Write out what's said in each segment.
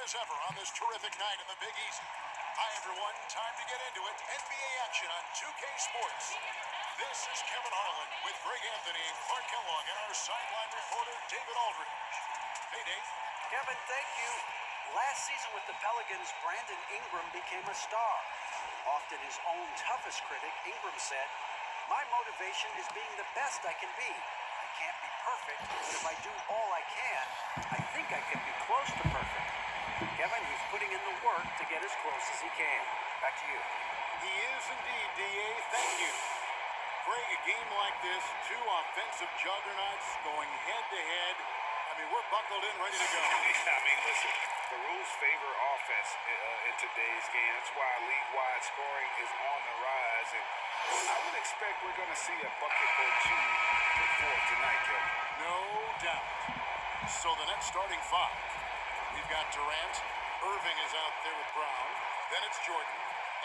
as ever on this terrific night in the Big Easy. Hi, everyone. Time to get into it. NBA action on 2K Sports. This is Kevin Harlan with Greg Anthony and Clark Kellogg and our sideline reporter, David Aldridge. Hey, Dave. Kevin, thank you. Last season with the Pelicans, Brandon Ingram became a star. Often his own toughest critic, Ingram said, "My motivation is being the best I can be. I can't be perfect, but if I do all I can, I think I can be close to perfect." Kevin, he's putting in the work to get as close as he can. Back to you. He is indeed, D.A. Thank you. Greg, a game like this, two offensive juggernauts going head-to-head. I mean, we're buckled in, ready to go. I mean, listen, the rules favor offense in today's game. That's why league-wide scoring is on the rise. And I would expect we're going to see a bucket or two put forth tonight, Kevin. No doubt. So the next starting five. We've got Durant. Irving is out there with Brown. Then it's Jordan.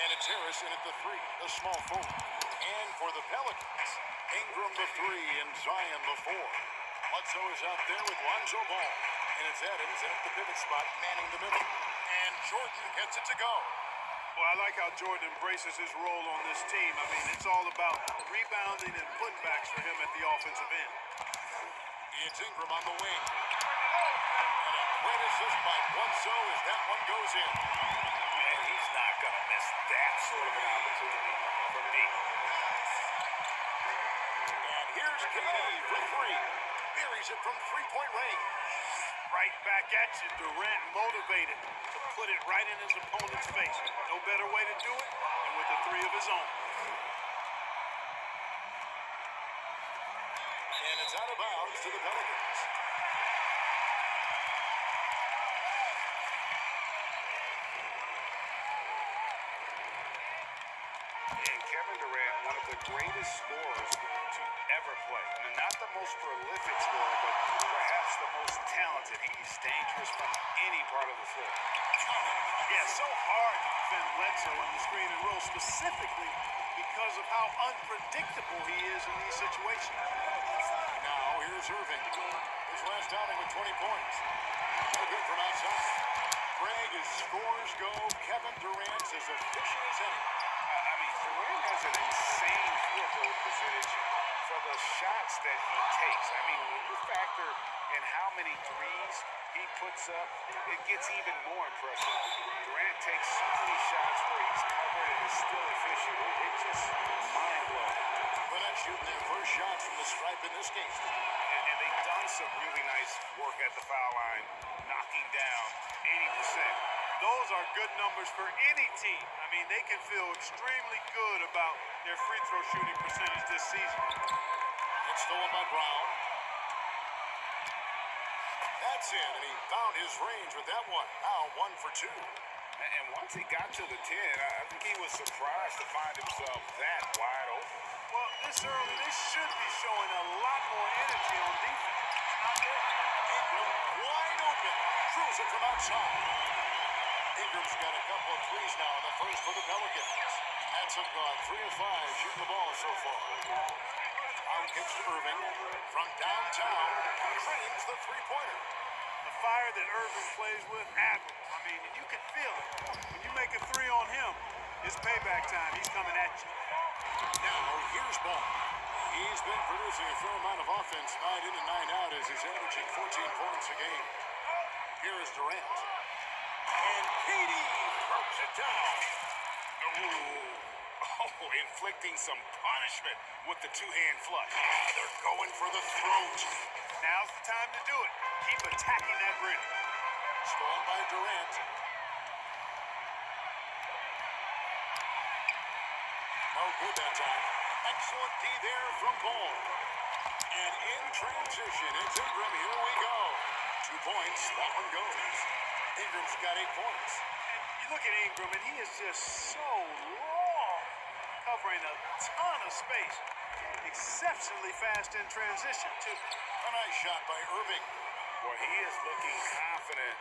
And it's Harris in at the three, the small forward. And for the Pelicans, Ingram the three and Zion the four. Bledsoe is out there with Lonzo Ball. And it's Adams in at the pivot spot, manning the middle. And Jordan gets it to go. Well, I like how Jordan embraces his role on this team. I mean, it's all about rebounding and putbacks for him at the offensive end. It's Ingram on the wing. And a great assist by Bledsoe as that one goes in. Man, he's not going to miss that sort of an opportunity for me. And here's KD for three. Buries it from three-point range. Right back at you, Durant motivated to put it right in his opponent's face. No better way to do it than with the three of his own. And it's out of bounds to the Pelicans. And Kevin Durant, one of the greatest scorers to ever play. And not the most prolific scorer, but perhaps the most talented. He's dangerous from any part of the floor. Yeah, so hard to defend Bledsoe in the screen and roll, specifically because of how unpredictable he is in these situations. Now here's Irving. His last outing with 20 points. No good from outside. Greg, as scores go, Kevin Durant's as efficient as any. I mean, Durant has an insane field goal percentage for the shots that he takes. I mean, when you factor in how many threes he puts up, it gets even more impressive. Durant takes so many shots where he's covered and is still efficient. It's just mind-blowing. But not shooting their first shots from the stripe in this game. And they've done some really nice work at the foul line, knocking down 80%. Those are good numbers for any team. I mean, they can feel extremely good about their free throw shooting percentage this season. It's stolen by Brown. That's it, and he found his range with that one. Now 1 for 2. And once he got to the 10, I think he was surprised to find himself that wide open. Well, this early, they should be showing a lot more energy on defense. It's not there. Ingram wide open. Throws it from outside. Ingram's got a couple of threes now in the first for the Pelicans. That's him gone 3 of 5 shooting the ball so far. Out kicks to Irving. From downtown, trains the three-pointer. The fire that Irving plays with, admirable. I mean, and you can feel it. When you make a three on him, it's payback time. He's coming at you. Now, here's Ball. He's been producing a fair amount of offense night in and night out as he's averaging 14 points a game. Here is Durant. And KD throws it down. Oh, inflicting some punishment with the two-hand flush. They're going for the throat. Now's the time to do it. Keep attacking that rim. Stolen by Durant. No good that time. Excellent D there from Ball. And in transition, it's Ingram. Here we go. 2 points. That one goes. Ingram's got 8 points. And you look at Ingram, and he is just so long, covering a ton of space. Exceptionally fast in transition, too. A nice shot by Irving. Well, he is looking confident.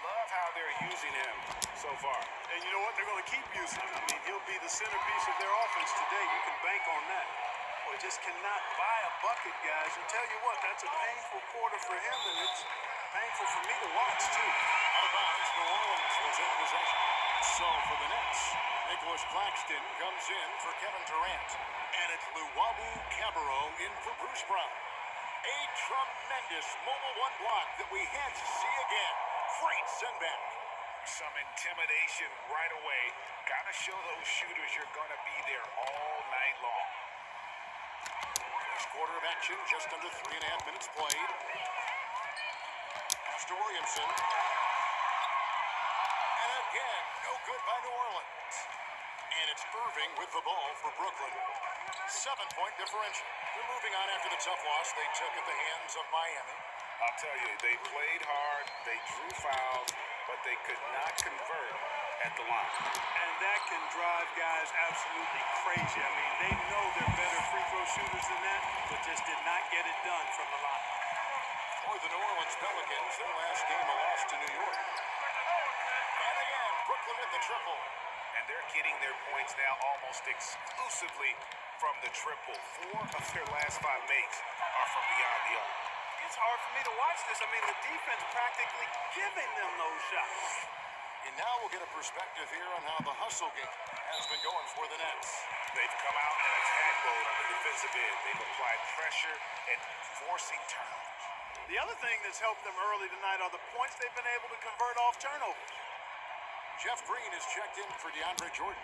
Love how they're using him so far. And you know what? They're going to keep using him. I mean, he'll be the centerpiece of their offense today. You can bank on that. Boy, just cannot buy a bucket, guys. And tell you what, that's a painful quarter for him, and it's painful for me to watch, too. Out of bounds for New Orleans will take possession. So for the Nets, Nicholas Claxton comes in for Kevin Durant. And it's Luwawu Cabarro in for Bruce Brown. A tremendous mobile one block that we had to see again. Great send back. Some intimidation right away. Gotta show those shooters you're gonna be there all night long. First quarter of action, just under 3.5 minutes played. Mr. Williamson. And again, no good by New Orleans. And it's Irving with the ball for Brooklyn. 7-point differential. They're moving on after the tough loss they took at the hands of Miami. I'll tell you, they played hard, they drew fouls, but they could not convert at the line. And that can drive guys absolutely crazy. I mean, they know they're better free throw shooters than that, but just did not get it done from the line. For the New Orleans Pelicans, their last game a loss to New York. And again, Brooklyn with the triple. And they're getting their points now almost exclusively from the triple. 4 of their last 5 makes are from beyond the arc. It's hard for me to watch this. I mean, the defense practically giving them those shots. And now we'll get a perspective here on how the hustle game has been going for the Nets. They've come out in attack mode on the defensive end. They've applied pressure and forcing turnovers. The other thing that's helped them early tonight are the points they've been able to convert off turnovers. Jeff Green is checked in for DeAndre Jordan.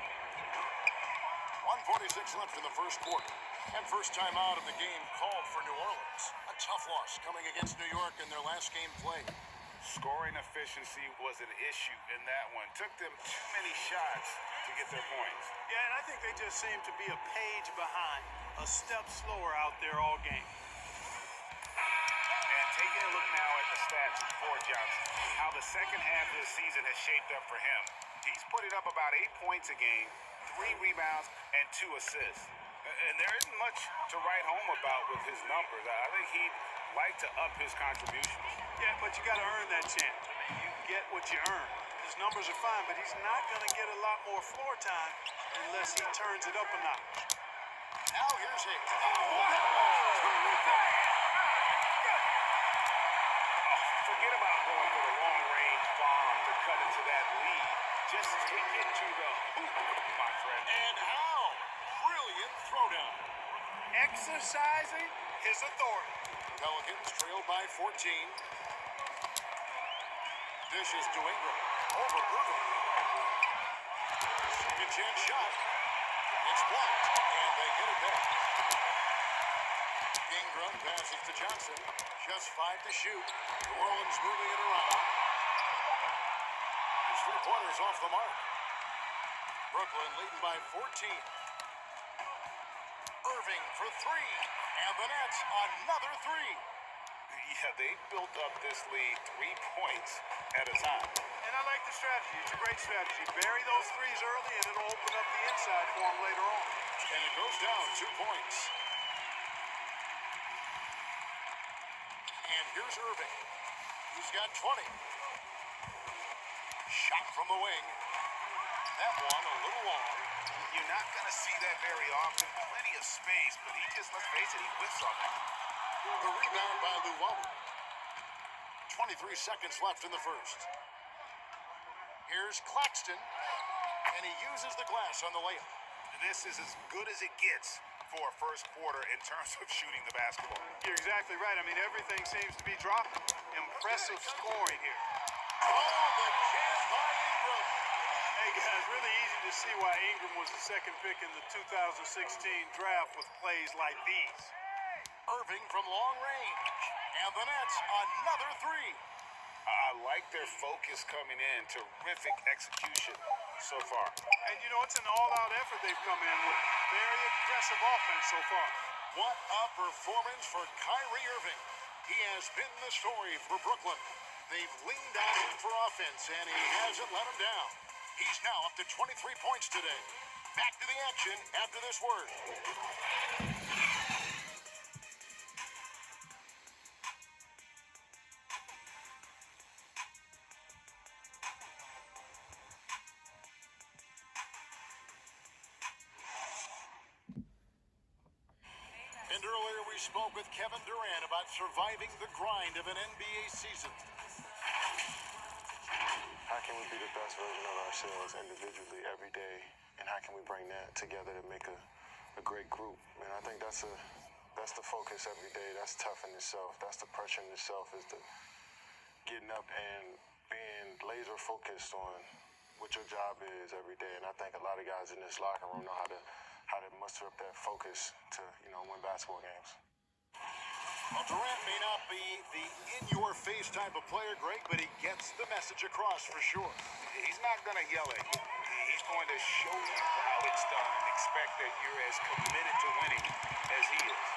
1:46 left in the first quarter. And first time out of the game called for New Orleans. A tough loss coming against New York in their last game played. Scoring efficiency was an issue in that one. Took them too many shots to get their points. Yeah, and I think they just seem to be a page behind, a step slower out there all game. And taking a look now at the stats for Johnson, how the second half of the season has shaped up for him. He's putting up about 8 points a game, 3 rebounds, and 2 assists. And there isn't much to write home about with his numbers. I think he'd like to up his contributions. Yeah, but you got to earn that chance. I mean, you get what you earn. His numbers are fine, but he's not going to get a lot more floor time unless he turns it up a notch. Now here's it. Forget about going for the long-range bomb to cut into that lead. Just take it to the hoop, my friend. And how? Brilliant throwdown. Exercising his authority. Pelicans trailed by 14. Dishes to Ingram. Over Irving. Second chance shot. It's blocked. And they get it back. Ingram passes to Johnson. Just 5 to shoot. New Orleans moving it around. His 3-pointers off the mark. Brooklyn leading by 14. Irving for 3. And the Nets another 3. Yeah, they built up this lead 3 points at a time. And I like the strategy. It's a great strategy. Bury those threes early, and it'll open up the inside for them later on. And it goes down 2 points. And here's Irving. He's got 20. Shot from the wing. That one a little long. You're not going to see that very often. Plenty of space, but he just, let's face it, he whiffs on that. The rebound by Luwawu. 23 seconds left in the first. Here's Claxton. And he uses the glass on the layup. This is as good as it gets for a first quarter in terms of shooting the basketball. You're exactly right. I mean, everything seems to be dropping. Impressive scoring here. Oh, the jam by Ingram. Hey, guys, really easy to see why Ingram was the second pick in the 2016 draft with plays like these. Irving from long range. And the Nets another 3. I like their focus coming in. Terrific execution so far. And, you know, it's an all-out effort they've come in with. Very aggressive offense so far. What a performance for Kyrie Irving. He has been the story for Brooklyn. They've leaned on him for offense, and he hasn't let him down. He's now up to 23 points today. Back to the action after this word. And earlier we spoke with Kevin Durant about surviving the grind of an NBA season. I can we be the best version of ourselves individually every day, and how can we bring that together to make a great group? And I think that's the focus every day. That's tough in itself. That's the pressure in itself, is the getting up and being laser focused on what your job is every day. And I think a lot of guys in this locker room know how to muster up that focus to, win basketball games. Well, Durant may not be the in-your-face type of player, Greg, but he gets the message across for sure. He's not going to yell at you. He's going to show you how it's done and expect that you're as committed to winning as he is.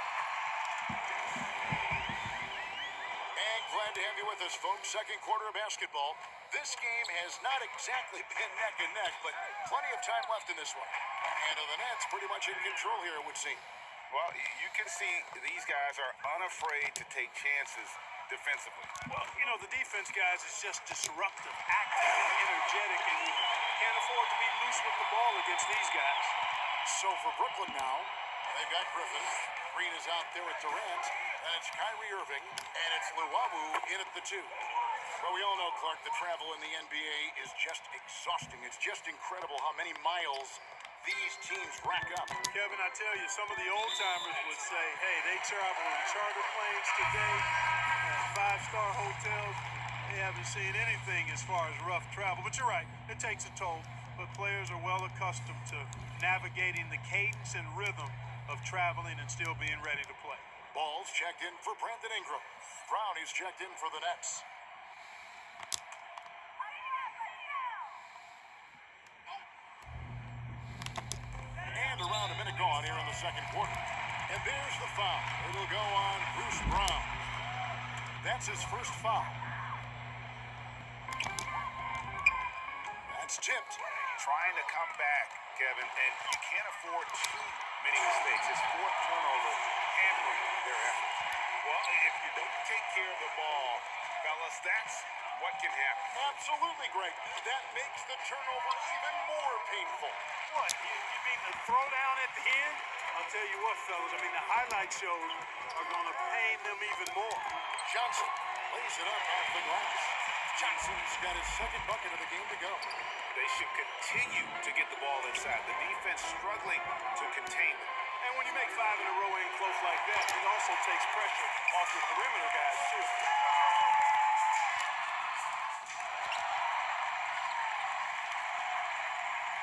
And glad to have you with us, folks. Second quarter of basketball. This game has not exactly been neck and neck, but plenty of time left in this one. And the Nets pretty much in control here, it would seem. Well, you can see these guys are unafraid to take chances defensively. Well, the defense, guys, is just disruptive, active, and energetic, and you can't afford to be loose with the ball against these guys. So for Brooklyn now, they've got Griffin. Green is out there with Durant. And it's Kyrie Irving. And it's Luwawu in at the 2. Well, we all know, Clark, the travel in the NBA is just exhausting. It's just incredible how many miles these teams rack up. Kevin, I tell you, some of the old-timers would say, hey, they travel in charter planes today, five-star hotels. They haven't seen anything as far as rough travel. But you're right, it takes a toll. But players are well accustomed to navigating the cadence and rhythm of traveling and still being ready to play. Ball's checked in for Brandon Ingram. Brownie's checked in for the Nets. And around a minute gone here in the second quarter. And there's the foul. It'll go on Bruce Brown. That's his first foul. That's tipped. Trying to come back, Kevin, and you can't afford too many mistakes. His fourth turnover hampering their effort. Well, if you don't take care of the ball, fellas, that's what can happen. Absolutely great. That makes the turnover even more painful. What, you mean the throwdown at the end? I'll tell you what, fellas, the highlight shows are going to pain them even more. Johnson lays it up off the glass. Johnson's got his second bucket of the game to go. They should continue to get the ball inside. The defense struggling to contain them. And when you make five in a row in close like that, it also takes pressure off your perimeter guys, too.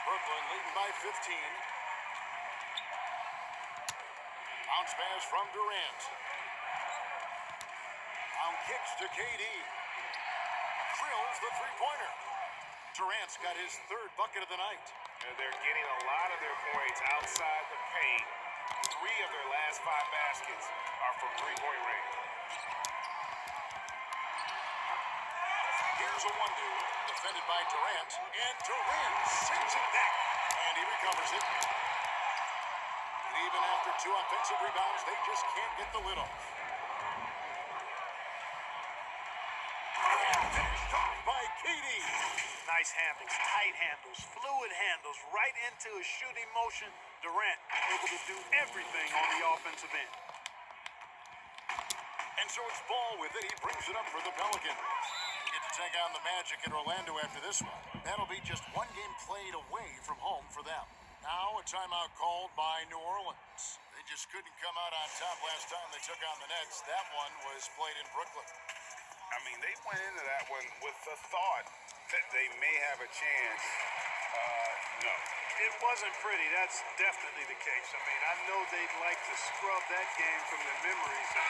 Brooklyn leading by 15. Bounce pass from Durant. Down kicks to KD. Drills the three-pointer. Durant's got his third bucket of the night. They're getting a lot of their points outside the paint. 3 of their last 5 baskets are from three-point range. Here's a 1-2, defended by Durant, and Durant sends it back, and he recovers it. And even after 2 offensive rebounds, they just can't get the lid off. And finished off by KD. Nice handles, tight handles, fluid handles, right into a shooting motion. Durant able to do everything on the offensive end. And so it's Ball with it. He brings it up for the Pelicans. They get to take on the Magic in Orlando after this one. That'll be just 1 game played away from home for them. Now a timeout called by New Orleans. They just couldn't come out on top last time they took on the Nets. That one was played in Brooklyn. They went into that one with the thought that they may have a chance. No. It wasn't pretty. That's definitely the case. I know they'd like to scrub that game from their memories and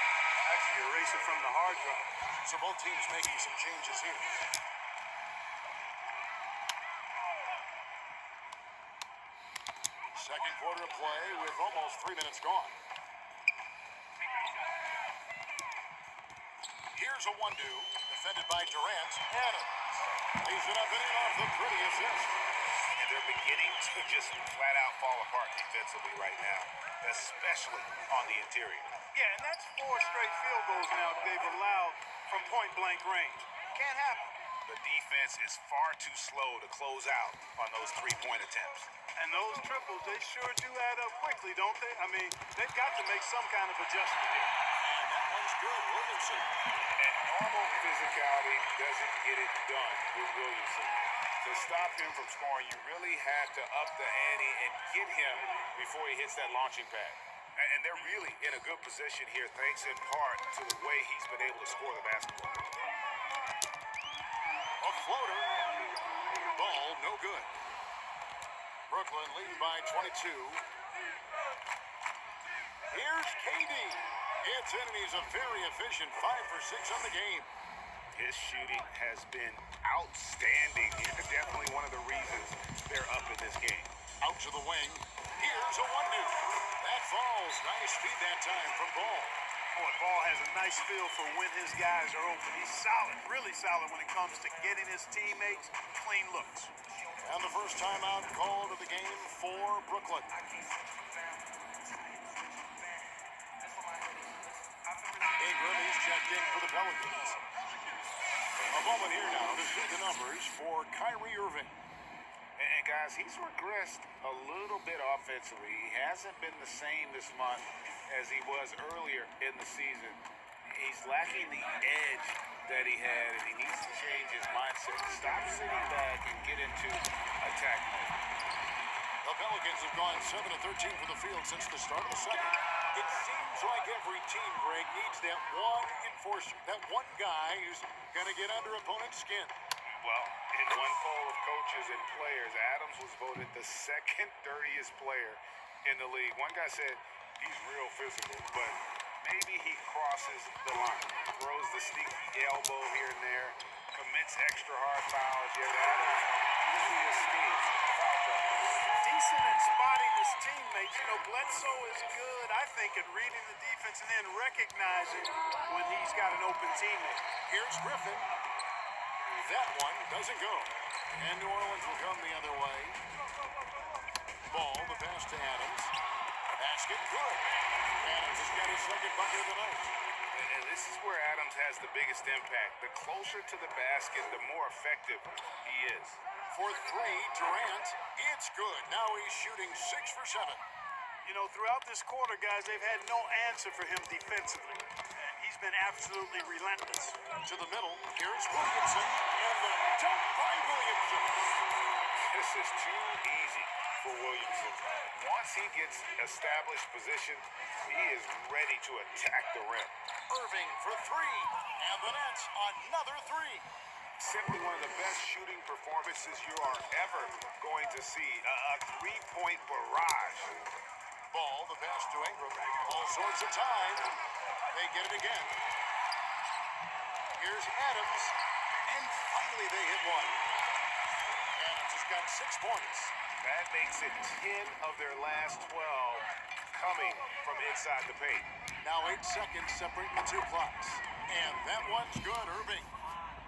actually erase it from the hard drive. So both teams making some changes here. Second quarter of play with almost 3 minutes gone. Here's a 1-2, defended by Durant. Adams lays it up and in off the pretty assist. And they're beginning to just flat out fall apart defensively right now, especially on the interior. Yeah, and that's 4 straight field goals now they've allowed from point-blank range. Can't happen. The defense is far too slow to close out on those 3-point attempts. And those triples, they sure do add up quickly, don't they? They've got to make some kind of adjustment here. And that one is good. Williamson. And normal physicality doesn't get it done with Williamson. To stop him from scoring, you really had to up the ante and get him before he hits that launching pad. And they're really in a good position here, thanks in part to the way he's been able to score the basketball. A floater. Ball, no good. Brooklyn leading by 22. Here's KD. Gets in, and he's a very efficient 5 for 6 on the game. His shooting has been outstanding. Definitely one of the reasons they're up in this game. Out to the wing. Here's a 1-2. That falls. Nice feed that time from Ball. Boy, Ball has a nice feel for when his guys are open. He's solid, really solid when it comes to getting his teammates clean looks. And the first timeout called of the game for Brooklyn. Ingram is checked in for the Pelicans. A moment here now to see the numbers for Kyrie Irving. And guys, he's regressed a little bit offensively. He hasn't been the same this month as he was earlier in the season. He's lacking the edge that he had, and he needs to change his mindset. Stop sitting back and get into attack mode. The Pelicans have gone 7 of 13 for the field since the start of the second. It seems like every team, Greg, needs that one enforcer, that one guy who's going to get under opponent's skin. Well, in one poll of coaches and players, Adams was voted the second dirtiest player in the league. One guy said he's real physical, but maybe he crosses the line. Throws the sneaky elbow here and there, commits extra hard fouls, yet Adams usually esteems foul trouble. Decent at spotting his teammates. You know, Bledsoe is good, I think, at reading the defense and then recognizing when he's got an open teammate. Here's Griffin. That one doesn't go. And New Orleans will come the other way. Ball, the pass to Adams. Basket, good. Adams has got his second bucket of the night. And this is where Adams has the biggest impact. The closer to the basket, the more effective he is. For 3, Durant. It's good. Now he's shooting 6 for 7. You know, throughout this quarter, guys, they've had no answer for him defensively. And he's been absolutely relentless. To the middle, here's Williamson. And the dunk by Williamson. This is too easy for Williamson. Once he gets established position, he is ready to attack the rim. Irving for 3. And the Nets, another 3. Simply one of the best shooting performances you are ever going to see. A three-point barrage. Ball, the pass to Ingram. All sorts of time. They get it again. Here's Adams. And finally they hit one. Adams has got 6 points. That makes it 10 of their last 12 coming from inside the paint. Now 8 seconds separating the 2 clocks. And that one's good, Irving.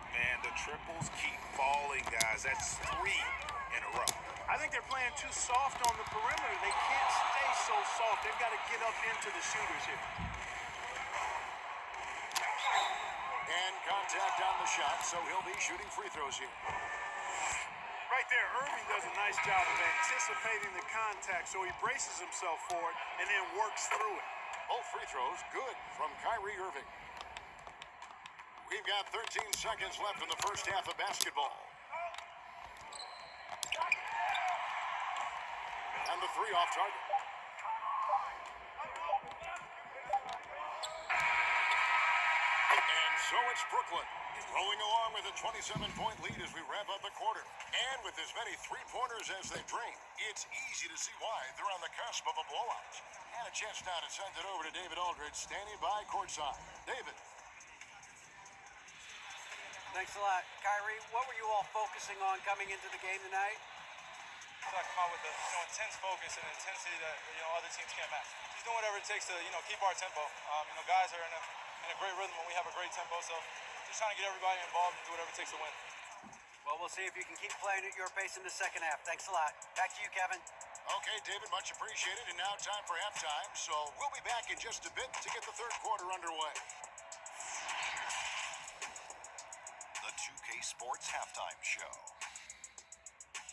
Man, the triples keep falling, guys. That's 3 in a row. I think they're playing too soft on the perimeter. They can't stay so soft. They've got to get up into the shooters here. And contact on the shot, so he'll be shooting free throws here. Right there, Irving does a nice job of anticipating the contact, so he braces himself for it and then works through it. Both free throws good from Kyrie Irving. We've got 13 seconds left in the first half of basketball. And the 3 off target. And so it's Brooklyn rolling along with a 27-point lead as we wrap up the quarter. And with as many three-pointers as they drain, it's easy to see why they're on the cusp of a blowout. And a chance now to send it over to David Aldridge, standing by courtside. David. Thanks a lot. Kyrie, what were you all focusing on coming into the game tonight? So I come out with a intense focus and intensity that other teams can't match. Just doing whatever it takes to keep our tempo. Guys are in a great rhythm when we have a great tempo. So just trying to get everybody involved and do whatever it takes to win. Well, we'll see if you can keep playing at your pace in the second half. Thanks a lot. Back to you, Kevin. Okay, David, much appreciated. And now time for halftime. So we'll be back in just a bit to get the third quarter underway. The 2K Sports Halftime Show.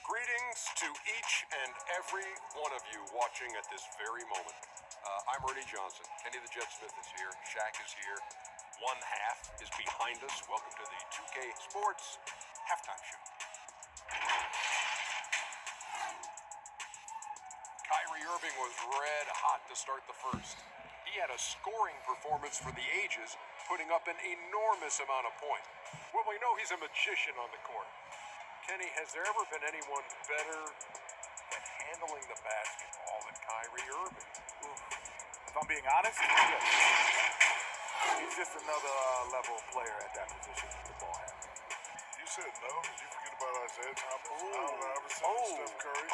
Greetings to each and every one of you watching at this very moment. I'm Ernie Johnson. Kenny the Jet Smith is here. Shaq is here. One half is behind us. Welcome to the 2K Sports Halftime Show. Kyrie Irving was red hot to start the first. He had a scoring performance for the ages, putting up an enormous amount of points. Well, we know he's a magician on the court. Kenny, has there ever been anyone better at handling the basketball than Kyrie Irving? If I'm being honest, yes. He's just another level player at that position with the ball handle. You said no. Did you forget about Isaiah Thomas, Allen Iverson, Steph Curry?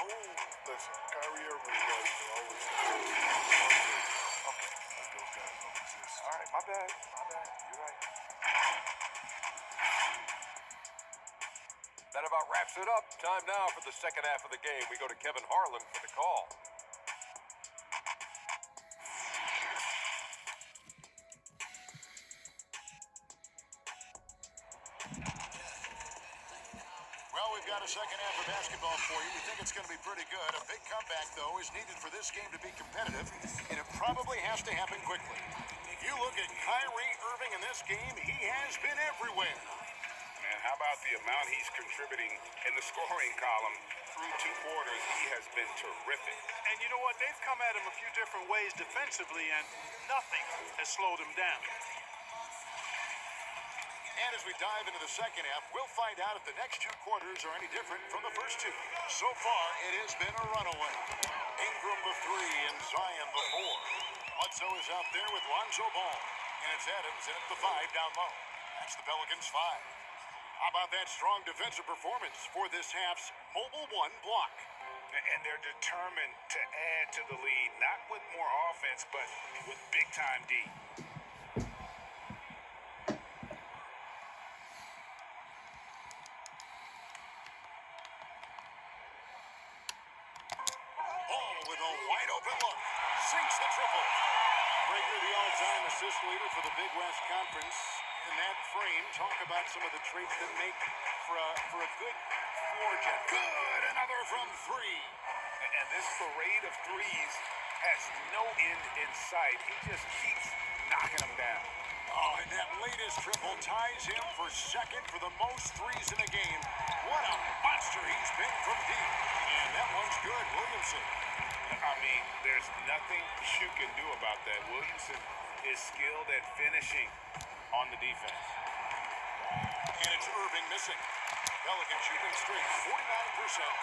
Listen, Kyrie Irving guys can always Okay. like those guys don't exist. All right, my bad. You're right. That about wraps it up. Time now for the second half of the game. We go to Kevin Harlan for the call. Well, we've got a second half of basketball for you. We think it's going to be pretty good. A big comeback, though, is needed for this game to be competitive, and it probably has to happen quickly. You look at Kyrie Irving in this game, he has been everywhere. Man, how about the amount he's contributing in the scoring column through 2 quarters? He has been terrific. And you know what? They've come at him a few different ways defensively, and nothing has slowed him down. And as we dive into the second half, we'll find out if the next 2 quarters are any different from the first 2. So far, it has been a runaway. Ingram the 3 and Zion the 4. Bledsoe is out there with Lonzo Ball. And it's Adams in at the 5 down low. That's the Pelicans 5. How about that strong defensive performance for this half's mobile 1 block? And they're determined to add to the lead, not with more offense, but with big-time D. Ball with a wide-open look. Sinks the triple. Breaker, the all-time assist leader for the Big West Conference. In that frame, talk about some of the traits that make for a good floor general. Good, another from 3. And this parade of threes has no end in sight. He just keeps knocking them down. Oh, and that latest triple ties him for second for the most threes in a game. What a monster he's been from deep. And that one's good, Williamson. I mean, there's nothing you can do about that. Williamson is skilled at finishing on the defense. And it's Irving missing. Pelicans shooting straight 49%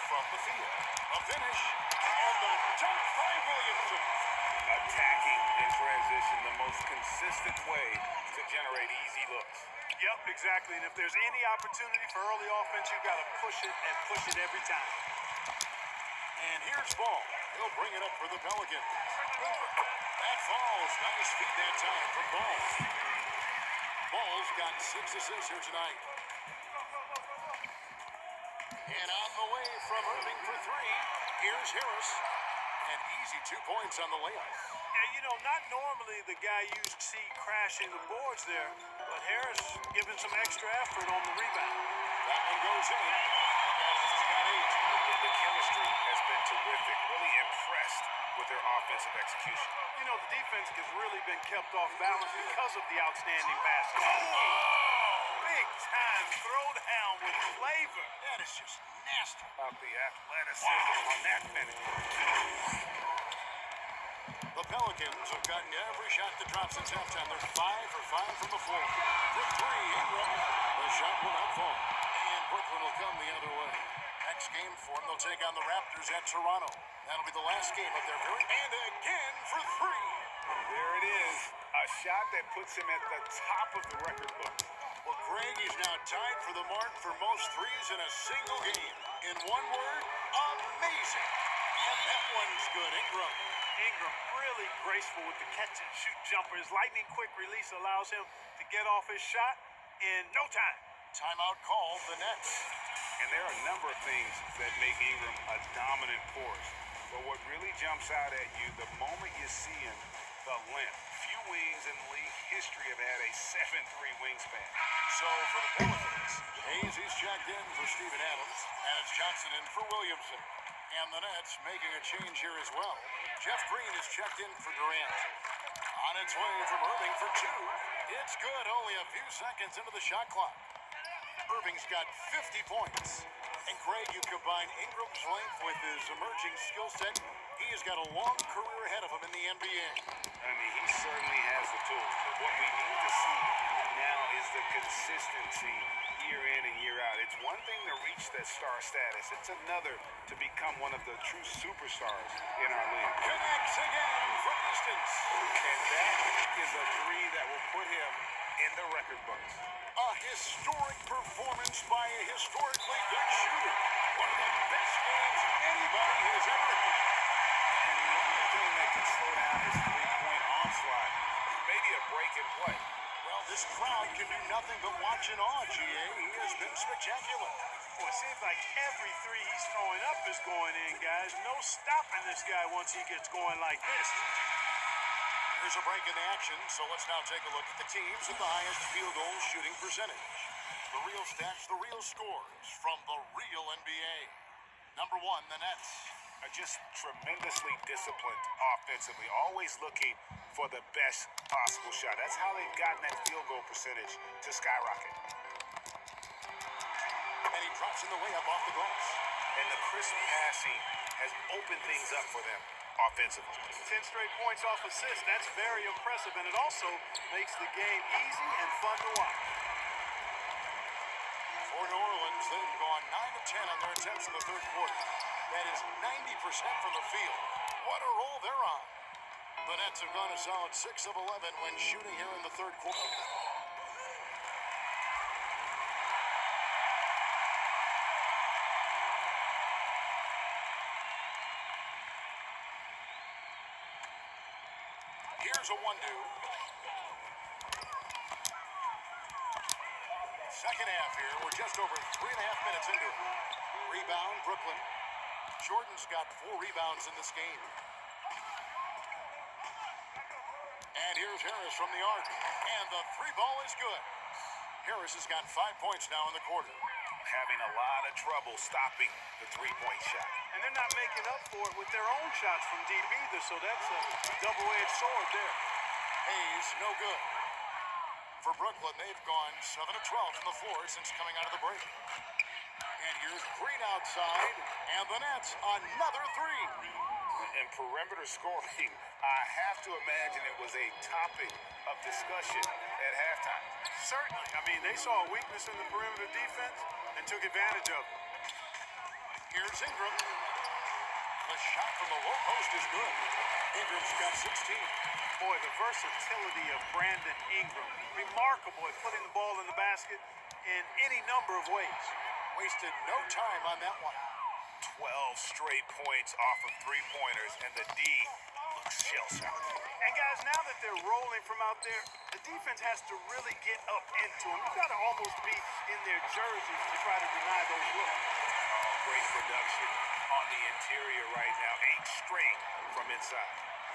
from the field. A finish, and the dunk by Williamson. Attacking in transition, the most consistent way to generate easy looks. Yep, exactly. And if there's any opportunity for early offense, you've got to push it and push it every time. And here's Ball. He'll bring it up for the Pelicans. That falls. Nice feed that time from Ball. Ball's got 6 assists here tonight. And on the way from Irving for 3, here's Harris. And easy 2 points on the layup. Yeah, you know, not normally the guy you see crashing the boards there, but Harris giving some extra effort on the rebound. That one goes in. He's got 8. The chemistry has been terrific. Really impressed with their offensive execution. You know, the defense has really been kept off balance because of the outstanding passing. Big time throwdown with flavor. That is just nasty. About the athleticism on that finish. The Pelicans have gotten every shot that dropped since halftime. They're 5 for 5 from the floor. For 3, Ingram. The shot will not fall. And Brooklyn will come the other way. Next game for them, they'll take on the Raptors at Toronto. That'll be the last game of their very. And again for 3. There it is. A shot that puts him at the top of the record book. Well, Greg is now tied for the mark for most threes in a single game. In one word, amazing. And that one's good. Ingram really graceful with the catch and shoot jumper. His lightning quick release allows him to get off his shot in no time. Timeout called the Nets. And there are a number of things that make Ingram a dominant force. But what really jumps out at you, the moment you see him, the length. Few wings in league history have had a 7'3" wingspan. So for the Pelicans, Hayes is checked in for Steven Adams, and it's Johnson in for Williamson. And the Nets making a change here as well. Jeff Green is checked in for Durant. On its way from Irving for two. It's good, only a few seconds into the shot clock. Irving's got 50 points. And Greg, you combine Ingram's length with his emerging skill set, he has got a long career ahead of him in the NBA. I mean, he certainly has the tools. But what we need to see now is the consistency year in and year out. It's one thing to reach that star status. It's another to become one of the true superstars in our league. Connects again from distance. And that is a three that will put him in the record books. A historic performance by a historically good shooter. One of the best games anybody has ever had. And the only thing that can slow down his three-point onslaught is maybe a break in play. Well, this crowd can do nothing but watch in awe, GA. He has been spectacular. Well, it seems like every three he's throwing up is going in, guys. No stopping this guy once he gets going like this. Here's a break in the action, so let's now take a look at the teams with the highest field goal shooting percentage. The real stats, the real scores from the real NBA. Number one, the Nets. Are just tremendously disciplined offensively, always looking for the best possible shot. That's how they've gotten that field goal percentage to skyrocket. And he drops in the way up off the glass. And the crisp passing has opened things up for them offensively. 10 straight points off assists. That's very impressive, and it also makes the game easy and fun to watch. For New Orleans, they've gone 9 of 10 on their attempts in the third quarter. That is 90% from the field. What a roll they're on. The Nets have gone a solid 6 of 11 when shooting here in the third quarter. Here's a 1-2. Second half here. We're just over 3.5 minutes into it. Rebound, Brooklyn. Jordan's got 4 rebounds in this game. And here's Harris from the arc. And the three ball is good. Harris has got 5 points now in the quarter. Having a lot of trouble stopping the three-point shot. And they're not making up for it with their own shots from deep either, so that's a double-edged sword there. Hayes, no good. For Brooklyn, they've gone 7 of 12 from the floor since coming out of the break. And here's Green outside, and the Nets, another three. And perimeter scoring, I have to imagine it was a topic of discussion at halftime. Certainly. I mean, they saw a weakness in the perimeter defense and took advantage of it. Here's Ingram. The shot from the low post is good. Ingram's got 16. Boy, the versatility of Brandon Ingram. Remarkable at putting the ball in the basket in any number of ways. Wasted no time on that one. 12 straight points off of three-pointers, and the D looks shell-shocked. And guys, now that they're rolling from out there, the defense has to really get up into them. You got to almost be in their jerseys to try to deny those looks. Great production on the interior right now. 8 straight from inside.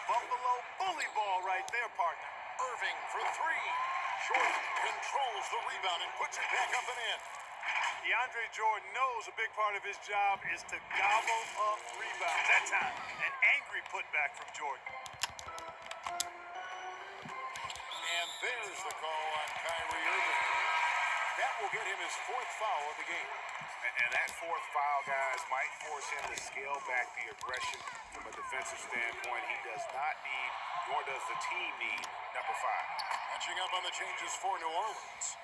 Buffalo bully ball right there, partner. Irving for three. Jordan controls the rebound and puts it back up and in. DeAndre Jordan knows a big part of his job is to gobble up rebounds. That time, an angry putback from Jordan. And there's the call on Kyrie Irving. That will get him his 4th foul of the game. And that 4th foul, guys, might force him to scale back the aggression from a defensive standpoint. He does not need, nor does the team need, number 5. Catching up on the changes for New Orleans.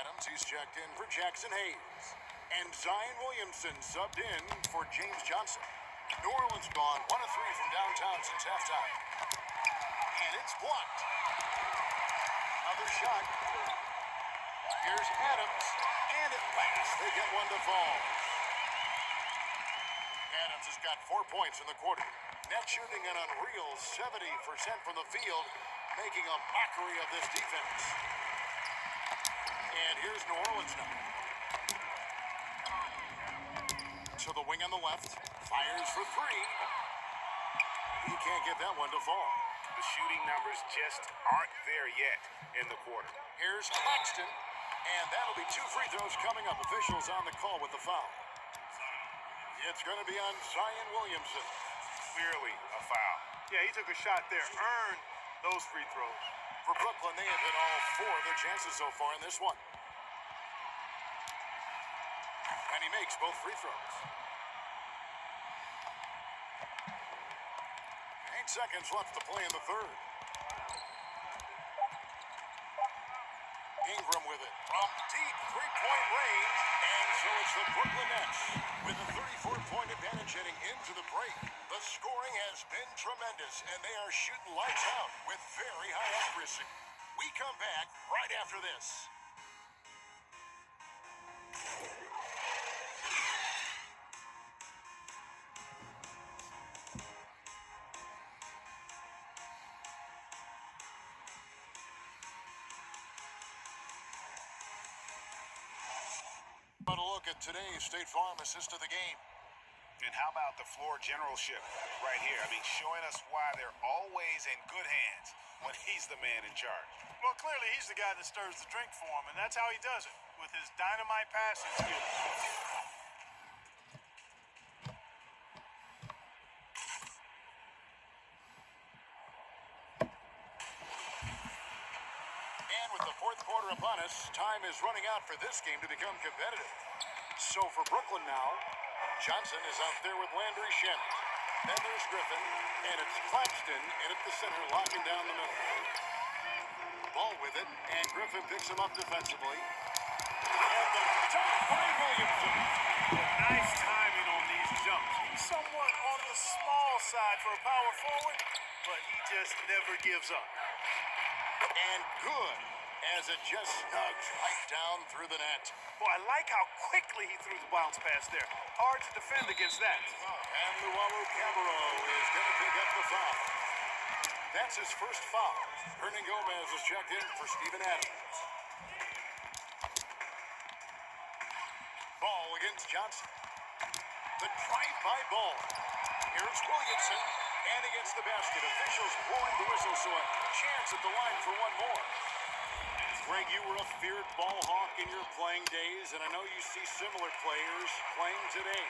Adams, he's checked in for Jackson Hayes. And Zion Williamson subbed in for James Johnson. New Orleans gone 1 of 3 from downtown since halftime. And it's blocked. Another shot. Here's Adams. And at last, they get one to fall. Adams has got 4 points in the quarter. Net shooting an unreal 70% from the field, making a mockery of this defense. And here's New Orleans now. To the wing on the left. Fires for 3. He can't get that one to fall. The shooting numbers just aren't there yet in the quarter. Here's Claxton. And that'll be 2 free throws coming up. Officials on the call with the foul. It's going to be on Zion Williamson. Clearly a foul. Yeah, he took a shot there, earned those free throws. For Brooklyn, they have hit all 4 of their chances so far in this one. And he makes both free throws. 8 seconds left to play in the third. Ingram with it from deep three-point range. And so it's the Brooklyn Nets with a 34-point advantage heading into the break. The scoring has been tremendous, and they are shooting lights out with very high accuracy. We come back right after this. But a look at today's State Farm assist of the game. And how about the floor generalship right here? I mean, showing us why they're always in good hands when he's the man in charge. Well, clearly he's the guy that stirs the drink for him, and that's how he does it, with his dynamite passing skills. And with the fourth quarter upon us, time is running out for this game to become competitive. So for Brooklyn now, Johnson is out there with Landry Shamet. Then there's Griffin, and it's Claxton in at the center, locking down the middle. Ball with it, and Griffin picks him up defensively. And the dunk by Williamson. Nice timing on these jumps. He's somewhat on the small side for a power forward, but he just never gives up. And good, as it just snugs right down through the net. Boy, I like how quickly he threw the bounce pass there. Hard to defend against that. And Luau Cabarro is going to pick up the foul. That's his first foul. Hernan Gomez is checked in for Steven Adams. Ball against Johnson. The drive-by ball. Here's Williamson, and he gets the basket. Officials blowing the whistle, so a chance at the line for one more. Greg, you were a feared ball hawk in your playing days, and I know you see similar players playing today.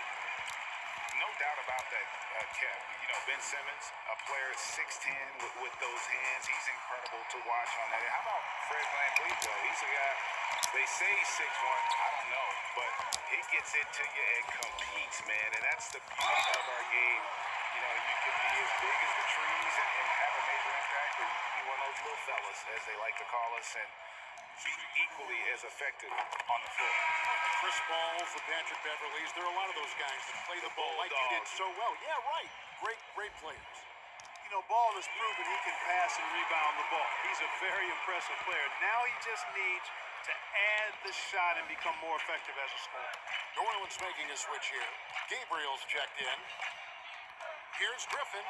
No doubt about that, Kev. You know, Ben Simmons, a player 6'10" with those hands. He's incredible to watch on that. How about Fred VanVleet, though? He's a guy, they say he's 6'1". I don't know, but he gets into you and competes, man. And that's the beauty of our game. You know, you can be as big as the trees and have a major impact, or you can be one of those little fellas, as they like to call us, and be equally as effective on the floor. The Chris Pauls, the Patrick Beverleys, there are a lot of those guys that play the ball like you did so well. Yeah, right. Great players. You know, Ball has proven he can pass and rebound the ball. He's a very impressive player. Now he just needs to add the shot and become more effective as a scorer. New Orleans making a switch here. Gabriel's checked in. Here's Griffin.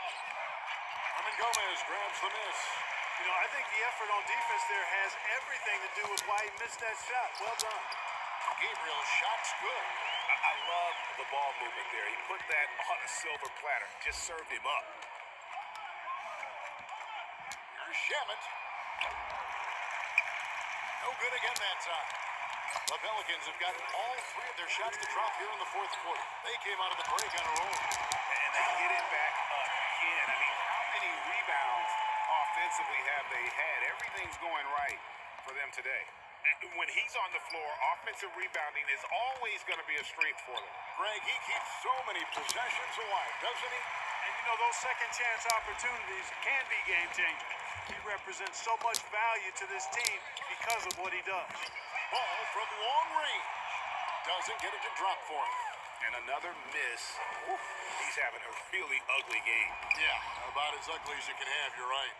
Hernan Gomez grabs the miss. You know, I think the effort on defense there has everything to do with why he missed that shot. Well done. Gabriel's shot's good. I love the ball movement there. He put that on a silver platter. Just served him up. Here's Shamet. No good again that time. The Pelicans have gotten all 3 of their shots to drop here in the fourth quarter. They came out of the break on a roll. And they get it back again. I mean, how many rebounds offensively have they had? Everything's going right for them today. And when he's on the floor, offensive rebounding is always going to be a strength for them. Greg, he keeps so many possessions alive, doesn't he? And you know, those second chance opportunities can be game changers. He represents so much value to this team because of what he does. Ball from long range. Doesn't get it to drop for him. And another miss. Oof, he's having a really ugly game. Yeah, about as ugly as you can have, you're right.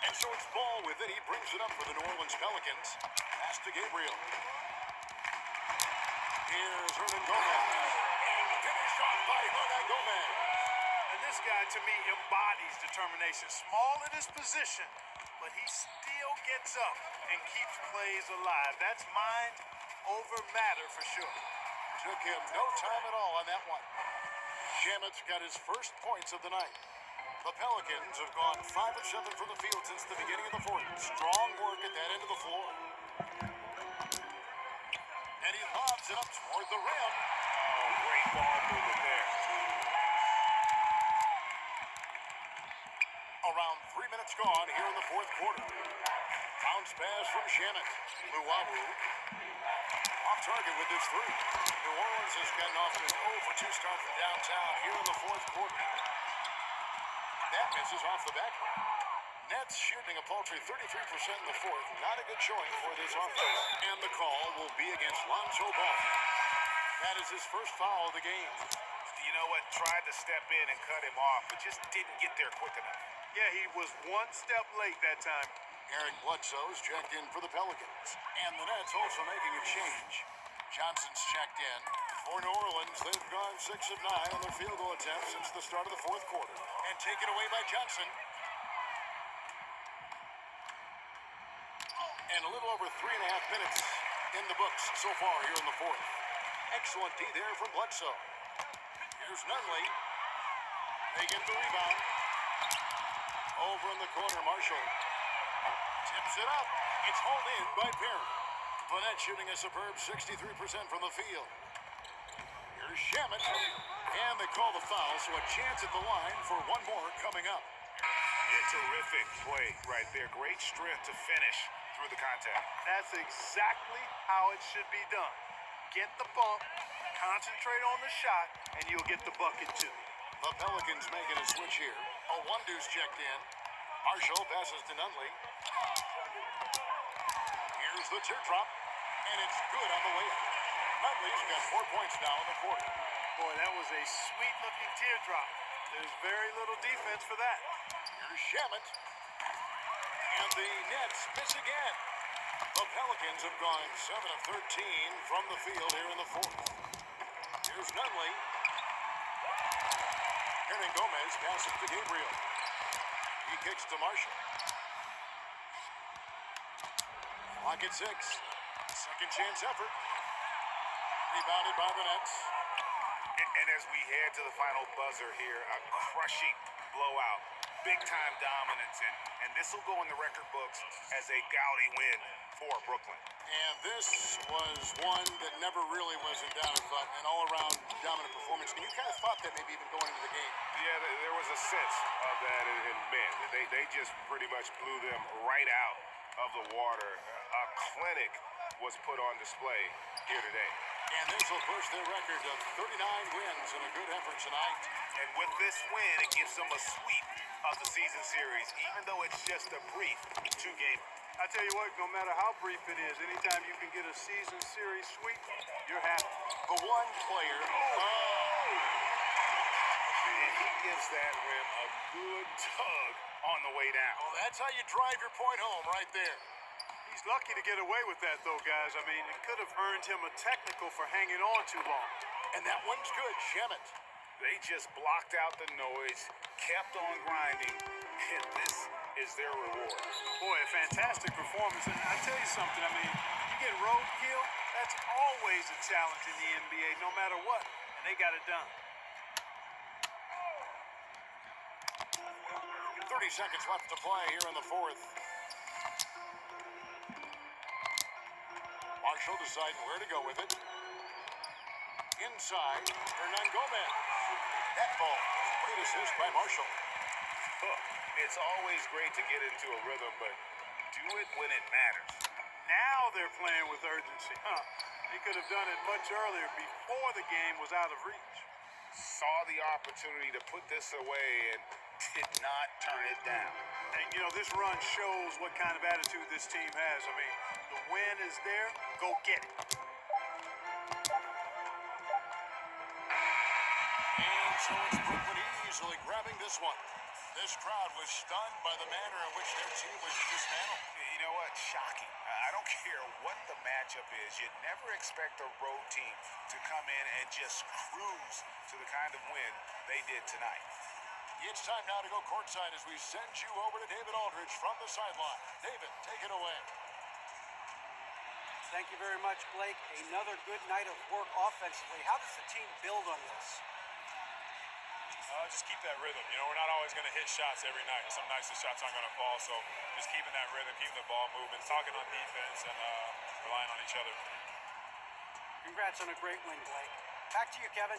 And so it's Ball with it. He brings it up for the New Orleans Pelicans. Pass to Gabriel. Here's Hernan Gomez. And finish off by Hernan Gomez. And this guy, to me, embodies determination. Small in his position, but he still gets up and keeps plays alive. That's mind over matter for sure. Took him no time at all on that one. Shamet's got his first points of the night. The Pelicans have gone 5 of 7 from the field since the beginning of the fourth. Strong work at that end of the floor. And he's Lifts it up toward the rim. Oh, great ball movement there. Around 3 minutes gone here in the fourth quarter. Bounce pass from Shannon. Luwawu off target with his three. New Orleans has gotten off to an 0 for 2 start from downtown here in the fourth quarter. That misses off the back rim. Nets shooting a paltry 33% in the fourth. Not a good showing for this offense. And the call will be against Lonzo Ball. That is his first foul of the game. You know what? Tried to step in and cut him off, but just didn't get there quick enough. Yeah, he was one step late that time. Eric Bledsoe's checked in for the Pelicans. And the Nets also making a change. Johnson's checked in. For New Orleans, they've gone 6 of 9 on their field goal attempts since the start of the fourth quarter. And taken away by Johnson. And a little over 3.5 minutes in the books so far here in the fourth. Excellent D there from Bledsoe. Here's Nunley. They get the rebound. Over in the corner, Marshall tips it up. It's hauled in by Perry. Fournette shooting a superb 63% from the field. Here's Shamet. And they call the foul, so a chance at the line for one more coming up. Yeah, terrific play right there. Great strength to finish through the contact. That's exactly how it should be done. Get the bump, concentrate on the shot, and you'll get the bucket too. The Pelicans making a switch here. Owundu's checked in. Marshall passes to Nunley. Here's the teardrop, and it's good on the way up. Nunley's got 4 points now in the quarter. Boy, that was a sweet-looking teardrop. There's very little defense for that. Here's Shamet. And the Nets miss again. The Pelicans have gone 7 of 13 from the field here in the fourth. Here's Nunley. Hernan Gomez passes to Gabriel. He kicks to Marshall. Clock at 6. Second chance effort. Rebounded by the Nets. And as we head to the final buzzer here, a crushing blowout. Big-time dominance, and this will go in the record books as a gaudy win for Brooklyn. And this was one that never really was in doubt, but an all-around dominant performance. And you kind of thought that maybe even going into the game. Yeah, there was a sense of that in men. They just pretty much blew them right out of the water. A clinic was put on display here today. And this will push their record to 39 wins in a good effort tonight. And with this win, it gives them a sweep of the season series, even though it's just a brief 2-game. I tell you what, no matter how brief it is, anytime you can get a season series sweep, you're happy. The one player. And he gives that rim a good tug on the way down. Well, that's how you drive your point home right there. He's lucky to get away with that, though, guys. I mean, it could have earned him a technical for hanging on too long. And that one's good, Shamet. They just blocked out the noise, kept on grinding, and this is their reward. Boy, a fantastic performance. And I tell you something, I mean, you get roadkill, that's always a challenge in the NBA, no matter what. And they got it done. 30 seconds left to play here in the fourth. Marshall deciding where to go with it. Inside, Hernan Gomez. That ball, great assist by Marshall. It's always great to get into a rhythm, but do it when it matters. Now they're playing with urgency. They could have done it much earlier before the game was out of reach. Saw the opportunity to put this away and did not turn it down. And, you know, this run shows what kind of attitude this team has. I mean, the win is there. Go get it. And so it's Brooklyn easily grabbing this one. This crowd was stunned by the manner in which their team was dismantled. You know what? Shocking. I don't care what the matchup is. You never expect a road team to come in and just cruise to the kind of win they did tonight. It's time now to go courtside as we send you over to David Aldridge from the sideline. David, take it away. Thank you very much, Blake. Another good night of work offensively. How does the team build on this? Just keep that rhythm. You know, we're not always going to hit shots every night. Some nights the shots aren't going to fall, so just keeping that rhythm, keeping the ball moving, talking on defense, and relying on each other. Congrats on a great win, Blake. Back to you, Kevin.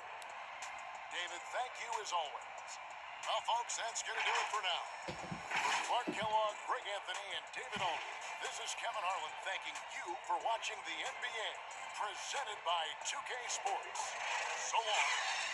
David, thank you as always. Well, folks, that's going to do it for now. For Clark Kellogg, Greg Anthony, and David Olney, this is Kevin Harlan thanking you for watching the NBA, presented by 2K Sports. So long.